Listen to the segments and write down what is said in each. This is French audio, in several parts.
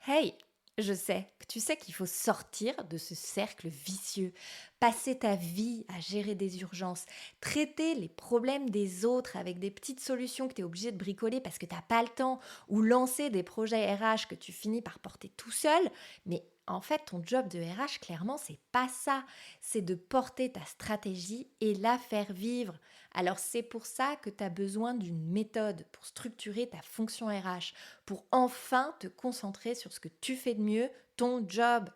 Hey, je sais que tu sais qu'il faut sortir de ce cercle vicieux, passer ta vie à gérer des urgences, traiter les problèmes des autres avec des petites solutions que tu es obligé de bricoler parce que tu n'as pas le temps, ou lancer des projets RH que tu finis par porter tout seul. Mais en fait, ton job de RH, clairement, c'est pas ça. C'est de porter ta stratégie et la faire vivre. Alors c'est pour ça que tu as besoin d'une méthode pour structurer ta fonction RH, pour enfin te concentrer sur ce que tu fais de mieux, ton job.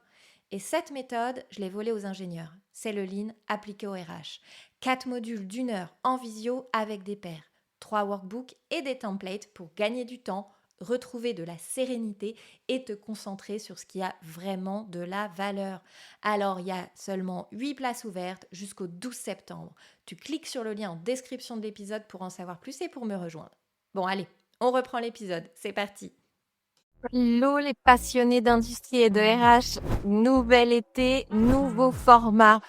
Et cette méthode, je l'ai volée aux ingénieurs. C'est le Lean appliqué au RH. 4 modules d'une heure en visio avec des pairs. 3 workbooks et des templates pour gagner du temps, retrouver de la sérénité et te concentrer sur ce qui a vraiment de la valeur. Alors, il y a seulement 8 places ouvertes jusqu'au 12 septembre. Tu cliques sur le lien en description de l'épisode pour en savoir plus et pour me rejoindre. Bon, allez, on reprend l'épisode. C'est parti. Hello les passionnés d'industrie et de RH, nouvel été, nouveau format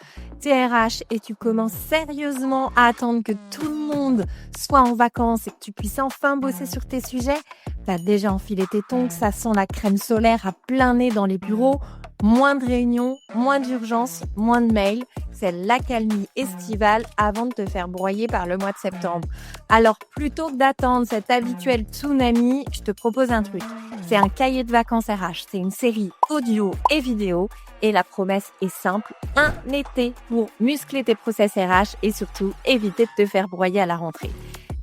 TRH et tu commences sérieusement à attendre que tout le monde soit en vacances et que tu puisses enfin bosser sur tes sujets. T'as déjà enfilé tes tongs, ça sent la crème solaire à plein nez dans les bureaux, moins de réunions, moins d'urgences, moins de mails. C'est l'accalmie estivale avant de te faire broyer par le mois de septembre. Alors plutôt que d'attendre cet habituel tsunami, je te propose un truc. C'est un cahier de vacances RH. C'est une série audio et vidéo. Et la promesse est simple. Un été pour muscler tes process RH et surtout éviter de te faire broyer à la rentrée.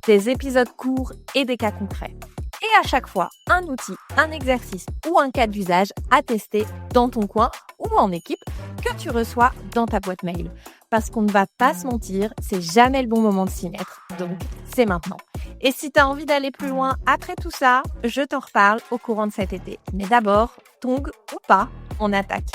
Des épisodes courts et des cas concrets. Et à chaque fois, un outil, un exercice ou un cas d'usage à tester dans ton coin ou en équipe que tu reçois dans ta boîte mail. Parce qu'on ne va pas se mentir, c'est jamais le bon moment de s'y mettre. Donc, c'est maintenant. Et si tu as envie d'aller plus loin après tout ça, je t'en reparle au courant de cet été. Mais d'abord, tongs ou pas, on attaque.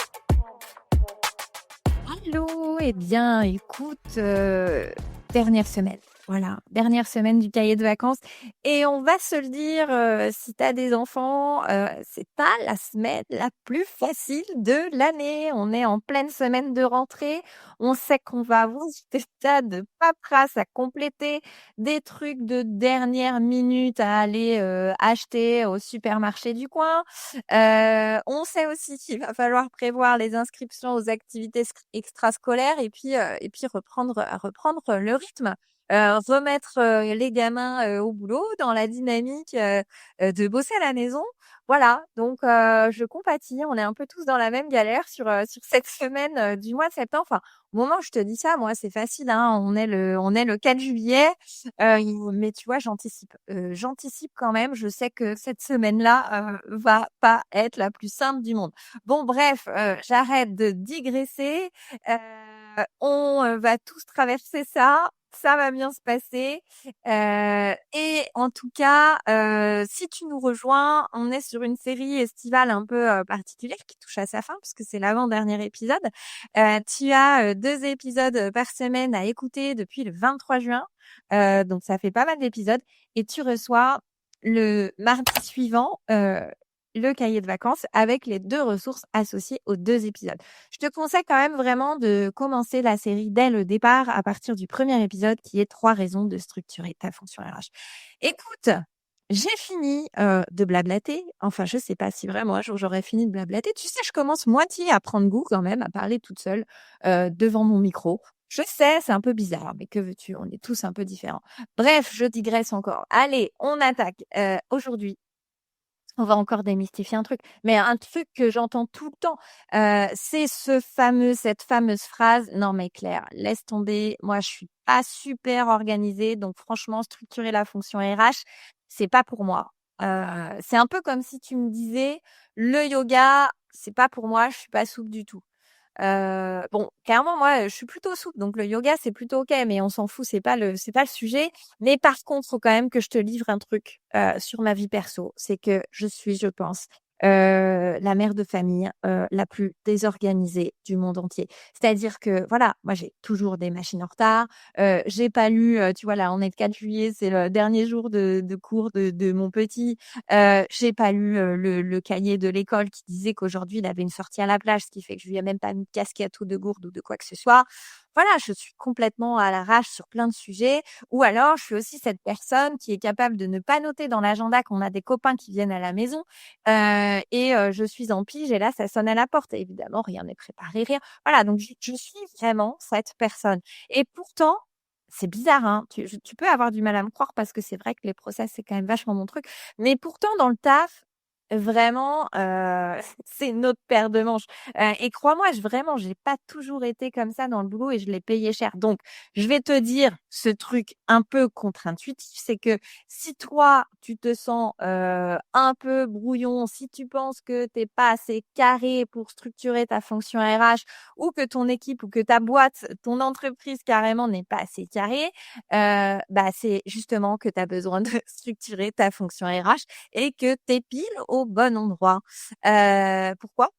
Hello, eh bien, écoute, dernière semaine. Voilà, dernière semaine du cahier de vacances. Et on va se le dire, si tu as des enfants, c'est pas la semaine la plus facile de l'année. On est en pleine semaine de rentrée. On sait qu'on va avoir des tas de paperasse à compléter, des trucs de dernière minute à aller acheter au supermarché du coin. On sait aussi qu'il va falloir prévoir les inscriptions aux activités extrascolaires et puis reprendre le rythme. Remettre les gamins au boulot dans la dynamique de bosser à la maison. Voilà, donc je compatis. On est un peu tous dans la même galère sur cette semaine du mois de septembre. Enfin, au moment où je te dis ça, moi, c'est facile, hein. On est le 4 juillet. Mais tu vois, j'anticipe quand même. Je sais que cette semaine-là va pas être la plus simple du monde. Bon, bref, j'arrête de digresser. On va tous traverser ça. Ça va bien se passer. Et en tout cas, si tu nous rejoins, on est sur une série estivale un peu particulière qui touche à sa fin puisque c'est l'avant-dernier épisode. Tu as 2 épisodes par semaine à écouter depuis le 23 juin. Donc ça fait pas mal d'épisodes et tu reçois le mardi suivant le cahier de vacances avec les 2 ressources associées aux 2 épisodes. Je te conseille quand même vraiment de commencer la série dès le départ à partir du premier épisode qui est 3 raisons de structurer ta fonction RH. Écoute, j'ai fini de blablater. Enfin, je sais pas si vraiment un jour j'aurais fini de blablater. Tu sais, je commence moitié à prendre goût quand même à parler toute seule devant mon micro. Je sais, c'est un peu bizarre, mais que veux-tu? On est tous un peu différents. Bref, je digresse encore. Allez, on attaque. Aujourd'hui, on va encore démystifier un truc, mais un truc que j'entends tout le temps, c'est cette fameuse phrase: «Non mais Claire, laisse tomber, moi je suis pas super organisée, donc franchement structurer la fonction RH, c'est pas pour moi». C'est un peu comme si tu me disais: «Le yoga, c'est pas pour moi, je suis pas souple du tout». Bon, clairement, moi, je suis plutôt souple, donc le yoga, c'est plutôt OK, mais on s'en fout, c'est pas le sujet. Mais par contre, faut quand même que je te livre un truc, sur ma vie perso. C'est que je suis, je pense, la mère de famille, la plus désorganisée du monde entier. C'est-à-dire que, voilà, moi, j'ai toujours des machines en retard. J'ai pas lu, tu vois, là, on est le 4 juillet, c'est le dernier jour de cours de mon petit. J'ai pas lu le cahier de l'école qui disait qu'aujourd'hui il avait une sortie à la plage, ce qui fait que je lui ai même pas mis de casquette ou de gourde ou de quoi que ce soit. voilà, je suis complètement à l'arrache sur plein de sujets ou alors je suis aussi cette personne qui est capable de ne pas noter dans l'agenda qu'on a des copains qui viennent à la maison, je suis en pige et là, ça sonne à la porte et évidemment, rien n'est préparé, rien. Voilà, donc je suis vraiment cette personne et pourtant, c'est bizarre, hein, tu peux avoir du mal à me croire parce que c'est vrai que les process, c'est quand même vachement mon truc, mais pourtant dans le taf, vraiment, c'est une autre paire de manches. Et crois-moi, vraiment, j'ai pas toujours été comme ça dans le boulot et je l'ai payé cher. Donc, je vais te dire ce truc un peu contre-intuitif, c'est que si toi, tu te sens, un peu brouillon, si tu penses que t'es pas assez carré pour structurer ta fonction RH ou que ton équipe ou que ta boîte, ton entreprise carrément n'est pas assez carrée, c'est justement que tu as besoin de structurer ta fonction RH et que tu es pile au bon endroit. Pourquoi?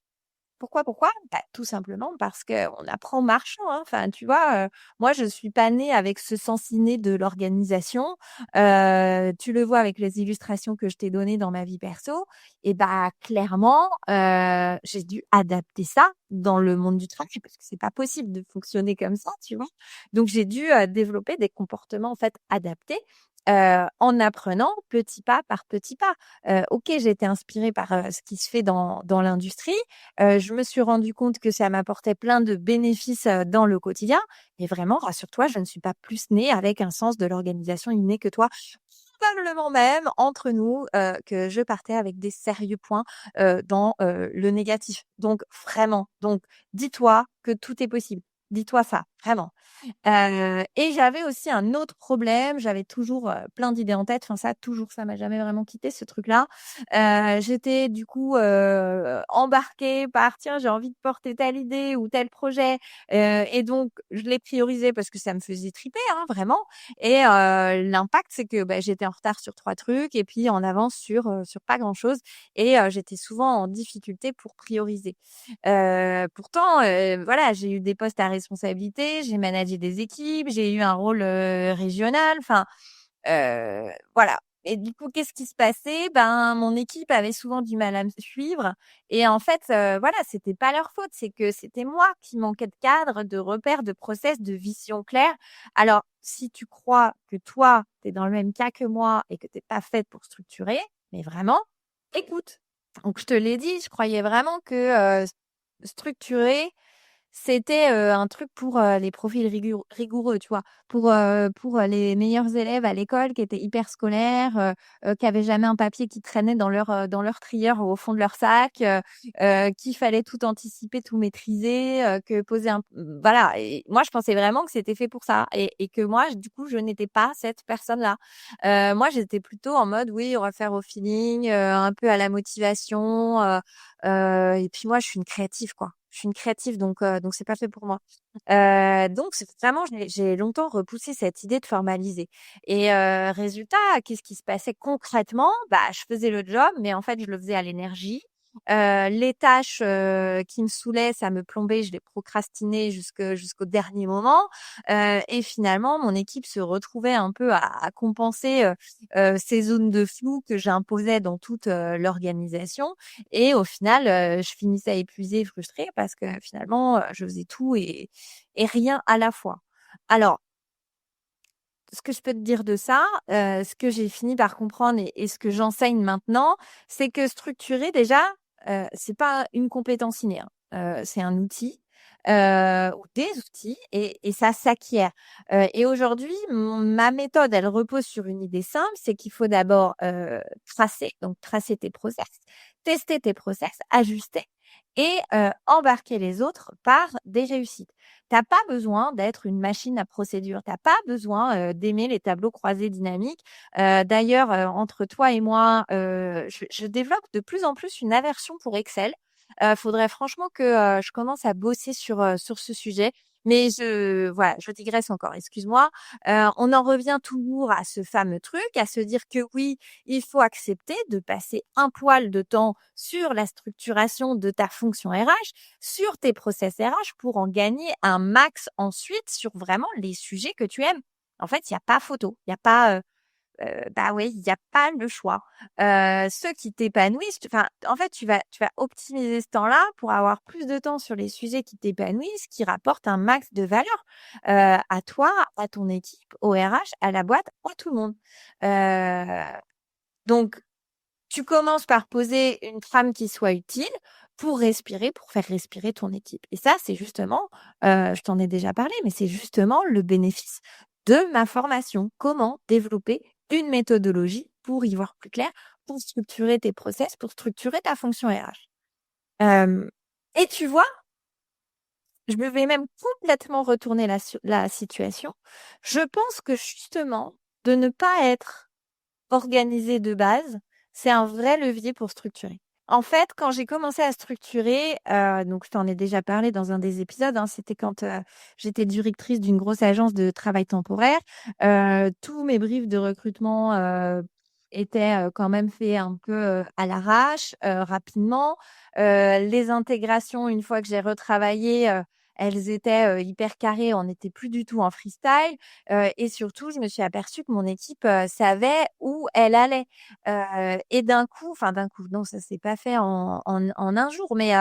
Pourquoi? Bah, tout simplement parce qu'on apprend en marchant, hein. Enfin, tu vois, moi, je suis pas née avec ce sens inné de l'organisation. Tu le vois avec les illustrations que je t'ai données dans ma vie perso et bah, clairement, j'ai dû adapter ça dans le monde du travail parce que c'est pas possible de fonctionner comme ça, tu vois? Donc j'ai dû, développer des comportements, en fait, adaptés, en apprenant petit pas par petit pas. OK, j'ai été inspirée par, ce qui se fait dans l'industrie. Je me suis rendu compte que ça m'apportait plein de bénéfices, dans le quotidien. Mais vraiment, rassure-toi, je ne suis pas plus née avec un sens de l'organisation inné que toi. Probablement même, entre nous, que je partais avec des sérieux points, dans, le négatif. Donc vraiment, donc dis-toi que tout est possible. Dis-toi ça, vraiment. Et j'avais aussi un autre problème, j'avais toujours, plein d'idées en tête, enfin ça, toujours, ça m'a jamais vraiment quitté ce truc-là. J'étais du coup, embarquée par: «Tiens, j'ai envie de porter telle idée ou tel projet», et donc je l'ai priorisé parce que ça me faisait triper, hein, vraiment et l'impact, c'est que, bah, j'étais en retard sur 3 trucs et puis en avance sur pas grand-chose et j'étais souvent en difficulté pour prioriser. Pourtant, voilà, j'ai eu des postes à responsabilité, j'ai managé des équipes, j'ai eu un rôle, régional, enfin, voilà et du coup, qu'est-ce qui se passait? Ben, mon équipe avait souvent du mal à me suivre et en fait, voilà, c'était pas leur faute, c'est que c'était moi qui manquais de cadre, de repères, de process, de vision claire. Alors, si tu crois que toi, tu es dans le même cas que moi et que tu es pas faite pour structurer, mais vraiment, écoute. Donc je te l'ai dit, je croyais vraiment que, structurer, c'était, un truc pour, les profils rigoureux, tu vois? Pour les meilleurs élèves à l'école qui étaient hyper scolaires, qui avaient jamais un papier qui traînait dans leur trieur au fond de leur sac, qu'il fallait tout anticiper, tout maîtriser, que poser un voilà et moi je pensais vraiment que c'était fait pour ça et que moi du coup je n'étais pas cette personne-là. Moi j'étais plutôt en mode: «Oui, on va faire au feeling, un peu à la motivation», et puis moi je suis une créative, quoi. Je suis une créative donc c'est pas fait pour moi. Donc c'est vraiment j'ai longtemps repoussé cette idée de formaliser et résultat, qu'est-ce qui se passait concrètement? Bah, je faisais le job, mais en fait, je le faisais à l'énergie. Les tâches, qui me saoulaient, ça me plombait, je les procrastinais jusqu'au dernier moment, et finalement, mon équipe se retrouvait un peu à compenser, ces zones de flou que j'imposais dans toute, l'organisation et au final, je finissais épuisée et frustrée parce que finalement, je faisais tout et rien à la fois. Alors, ce que je peux te dire de ça, ce que j'ai fini par comprendre et ce que j'enseigne maintenant, c'est que structurer déjà, c'est pas une compétence innée, hein. C'est un outil, ou des outils et ça s'acquiert. Et aujourd'hui, ma méthode, elle repose sur une idée simple, c'est qu'il faut d'abord, tracer tes process, tester tes process, ajuster et embarquer les autres par des réussites. Tu as pas besoin d'être une machine à procédure. Tu as pas besoin, d'aimer les tableaux croisés dynamiques. D'ailleurs, entre toi et moi, je développe de plus en plus une aversion pour Excel. Faudrait franchement que, je commence à bosser sur ce sujet. Mais voilà, je digresse encore, excuse-moi. On en revient toujours à ce fameux truc, à se dire que oui, il faut accepter de passer un poil de temps sur la structuration de ta fonction RH, sur tes process RH pour en gagner un max ensuite sur vraiment les sujets que tu aimes. En fait, il y a pas photo. Il y a pas, bah oui, il y a pas le choix. Ceux qui t'épanouissent, enfin, en fait, tu vas optimiser ce temps-là pour avoir plus de temps sur les sujets qui t'épanouissent, qui rapportent un max de valeur, à toi, à ton équipe, au RH, à la boîte, à tout le monde. Heu, donc tu commences par poser une trame qui soit utile pour respirer, pour faire respirer ton équipe. Et ça, c'est justement, je t'en ai déjà parlé, mais c'est justement le bénéfice de ma formation. Comment développer une méthodologie pour y voir plus clair, pour structurer tes process, pour structurer ta fonction RH. Et tu vois, je me vais même complètement retourner la situation. Je pense que justement, de ne pas être organisé de base, c'est un vrai levier pour structurer. En fait, quand j'ai commencé à structurer, donc je t'en ai déjà parlé dans un des épisodes, hein, c'était quand, j'étais directrice d'une grosse agence de travail temporaire. Tous mes briefs de recrutement, étaient, quand même faits un peu, à l'arrache, rapidement. Les intégrations, une fois que j'ai retravaillé, elles étaient, hyper carrées, on n'était plus du tout en freestyle. Et surtout, je me suis aperçue que mon équipe, savait où elle allait. Et d'un coup, non, ça s'est pas fait en un jour, mais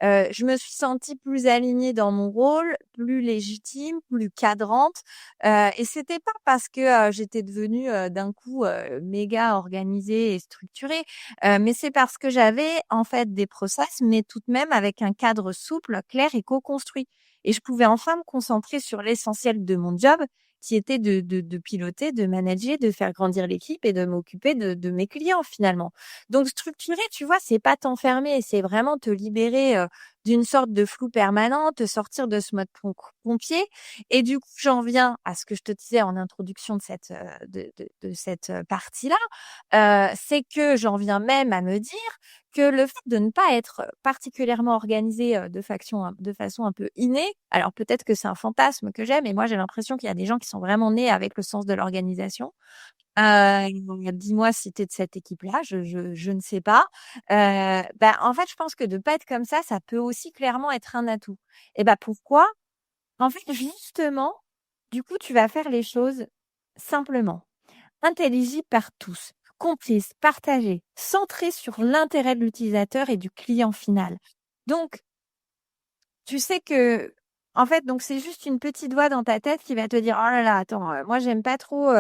je me suis sentie plus alignée dans mon rôle, plus légitime, plus cadrante. Et c'était pas parce que, j'étais devenue, d'un coup, méga organisée et structurée, mais c'est parce que j'avais, en fait, des process, mais tout de même avec un cadre souple, clair et co-construit. Et je pouvais enfin me concentrer sur l'essentiel de mon job, qui était de piloter, de manager, de faire grandir l'équipe et de m'occuper de mes clients finalement. Donc structurer, tu vois, c'est pas t'enfermer, c'est vraiment te libérer, d'une sorte de flou permanent, te sortir de ce mode pompier. Et du coup, j'en viens à ce que je te disais en introduction de cette partie-là, c'est que j'en viens même à me dire que le fait de ne pas être particulièrement organisé, de façon un peu innée, alors peut-être que c'est un fantasme que j'ai, mais moi j'ai l'impression qu'il y a des gens qui sont vraiment nés avec le sens de l'organisation. Dis-moi si tu es de cette équipe-là, je ne sais pas. Bah, en fait, je pense que de pas être comme ça peut aussi clairement être un atout. Et bah, pourquoi? En fait, justement, du coup, tu vas faire les choses simplement, intelligibles par tous, comprises, partagées, centrées sur l'intérêt de l'utilisateur et du client final. Donc, tu sais que, en fait, donc c'est juste une petite voix dans ta tête qui va te dire: «Oh là là, attends, moi j'aime pas trop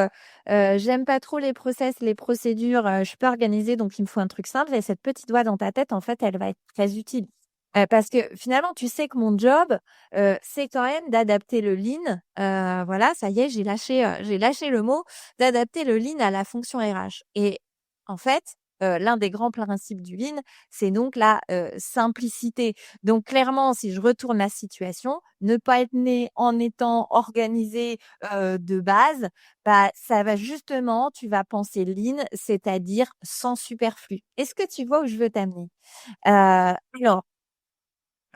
les process, les procédures, je suis pas organisée donc il me faut un truc simple» et cette petite voix dans ta tête, en fait, elle va être très utile. Parce que finalement, tu sais que mon job, c'est quand même d'adapter le lean, voilà, ça y est, j'ai lâché le mot, d'adapter le lean à la fonction RH et en fait, l'un des grands principes du lean, c'est donc la, simplicité. Donc clairement, si je retourne la situation, ne pas être né en étant organisé, de base, bah, ça va justement tu vas penser lean, c'est-à-dire sans superflu. Est-ce que tu vois où je veux t'amener? Alors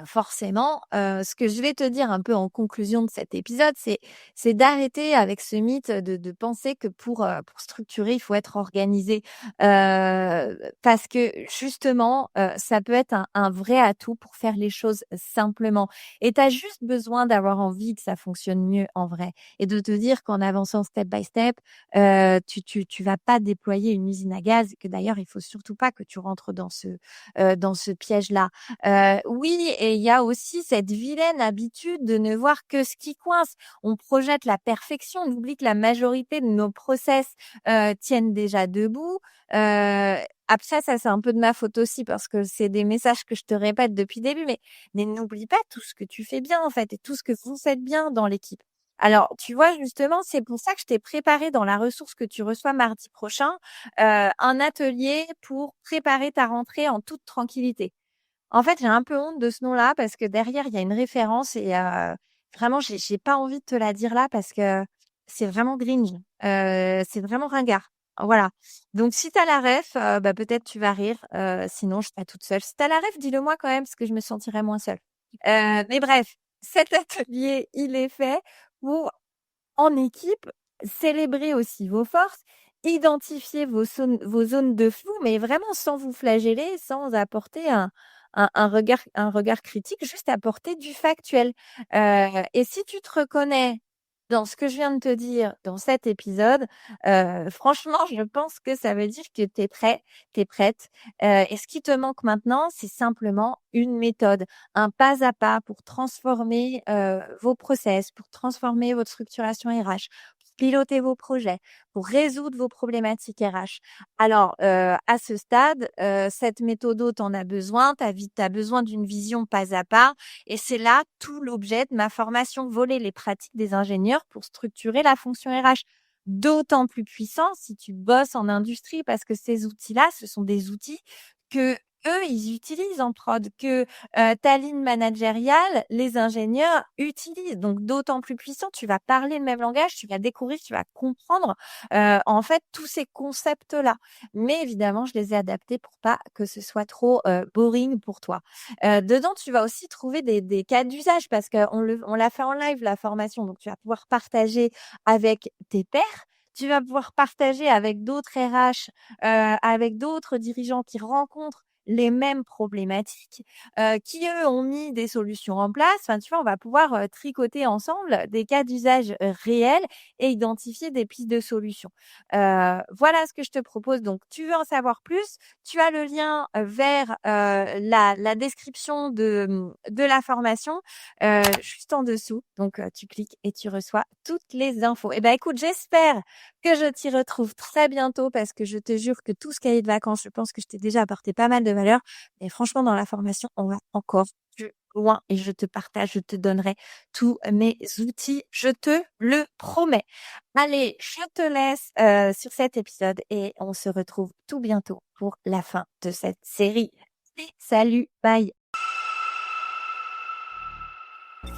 forcément, ce que je vais te dire un peu en conclusion de cet épisode, c'est d'arrêter avec ce mythe de penser que pour structurer, il faut être organisé. Parce que justement, ça peut être un vrai atout pour faire les choses simplement et tu as juste besoin d'avoir envie que ça fonctionne mieux en vrai et de te dire qu'en avançant step by step, tu vas pas déployer une usine à gaz, que d'ailleurs il faut surtout pas que tu rentres dans ce piège-là. Oui et il y a aussi cette vilaine habitude de ne voir que ce qui coince. On projette la perfection, on oublie que la majorité de nos process, tiennent déjà debout. Après ça, c'est un peu de ma faute aussi parce que c'est des messages que je te répète depuis le début, mais n'oublie pas tout ce que tu fais bien, en fait et tout ce que vous faites bien dans l'équipe. Alors, tu vois, justement, c'est pour ça que je t'ai préparé dans la ressource que tu reçois mardi prochain, un atelier pour préparer ta rentrée en toute tranquillité. En fait, j'ai un peu honte de ce nom-là parce que derrière, il y a une référence et vraiment, j'ai pas envie de te la dire là parce que c'est vraiment cringe, c'est vraiment ringard. Voilà. Donc si tu as la ref, bah, peut-être tu vas rire, sinon je serai toute seule. Si tu as la ref, dis-le moi quand même parce que je me sentirais moins seule. Mais bref, cet atelier, il est fait pour, en équipe, célébrer aussi vos forces, identifier vos zones de flou, mais vraiment sans vous flageller, sans apporter un regard critique, juste apporter du factuel. Et si tu te reconnais dans ce que je viens de te dire dans cet épisode, franchement, je pense que ça veut dire que tu es prêt, tu es prête. Et ce qui te manque maintenant, c'est simplement une méthode, un pas à pas pour transformer, vos process, pour transformer votre structuration RH, pour piloter vos projets, pour résoudre vos problématiques RH. Alors, à ce stade, cette méthodo, tu en as besoin, tu as besoin d'une vision pas à pas et c'est là tout l'objet de ma formation Voler les pratiques des ingénieurs pour structurer la fonction RH. D'autant plus puissant si tu bosses en industrie parce que ces outils-là, ce sont des outils que eux, ils utilisent en prod, que ta ligne managériale, les ingénieurs utilisent. Donc, d'autant plus puissant, tu vas parler le même langage, tu vas découvrir, tu vas comprendre, en fait, tous ces concepts-là. Mais évidemment, je les ai adaptés pour pas que ce soit trop, boring pour toi. Dedans, tu vas aussi trouver des cas d'usage parce qu'on l'a fait en live, la formation. Donc, tu vas pouvoir partager avec tes pairs. Tu vas pouvoir partager avec d'autres RH, avec d'autres dirigeants qui rencontrent les mêmes problématiques, qui eux ont mis des solutions en place. Enfin, tu vois, on va pouvoir, tricoter ensemble des cas d'usage, réels et identifier des pistes de solutions. Voilà ce que je te propose. Donc tu veux en savoir plus, tu as le lien, vers, la description de la formation, juste en dessous. Donc tu cliques et tu reçois toutes les infos. Et ben, écoute, j'espère que je t'y retrouve très bientôt parce que je te jure que tout ce cahier de vacances, je pense que je t'ai déjà apporté pas mal de valeur. Mais franchement, dans la formation, on va encore plus loin et je te partage, je te donnerai tous mes outils, je te le promets. Allez, je te laisse sur cet épisode et on se retrouve tout bientôt pour la fin de cette série. Salut, bye.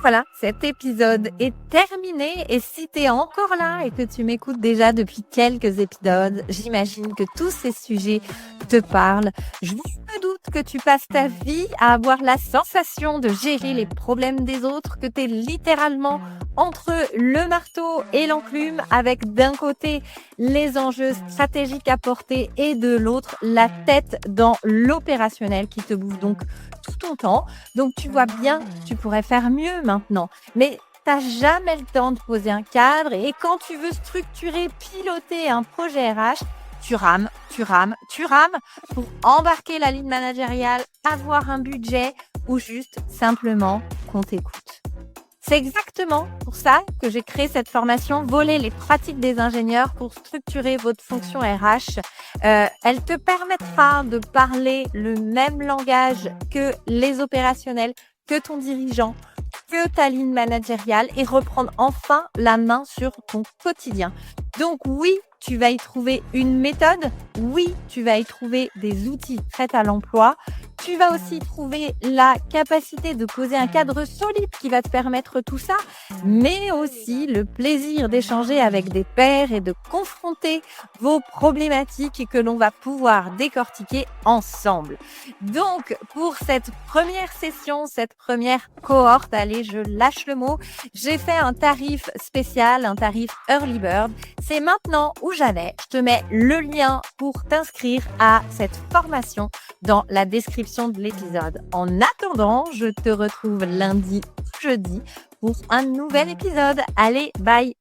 Voilà, cet épisode est terminé et si tu es encore là et que tu m'écoutes déjà depuis quelques épisodes, j'imagine que tous ces sujets te parlent. Je me doute que tu passes ta vie à avoir la sensation de gérer les problèmes des autres, que tu es littéralement entre le marteau et l'enclume avec d'un côté les enjeux stratégiques à porter et de l'autre la tête dans l'opérationnel qui te bouffe donc tout ton temps. Donc tu vois bien, tu pourrais faire mieux maintenant. Mais t'as jamais le temps de poser un cadre et quand tu veux structurer, piloter un projet RH, tu rames pour embarquer la ligne managériale, avoir un budget ou juste simplement qu'on t'écoute. C'est exactement pour ça que j'ai créé cette formation Voler les pratiques des ingénieurs pour structurer votre fonction RH. Elle te permettra de parler le même langage que les opérationnels, que ton dirigeant, que ta ligne managériale et reprendre enfin la main sur ton quotidien. Donc oui, tu vas y trouver une méthode. Oui, tu vas y trouver des outils prêts à l'emploi. Tu vas aussi trouver la capacité de poser un cadre solide qui va te permettre tout ça, mais aussi le plaisir d'échanger avec des pairs et de confronter vos problématiques et que l'on va pouvoir décortiquer ensemble. Donc, pour cette première session, cette première cohorte, allez, je lâche le mot, j'ai fait un tarif spécial, un tarif Early Bird. C'est maintenant ou jamais. Je te mets le lien pour t'inscrire à cette formation dans la description de l'épisode. En attendant, je te retrouve lundi ou jeudi pour un nouvel épisode. Allez, bye!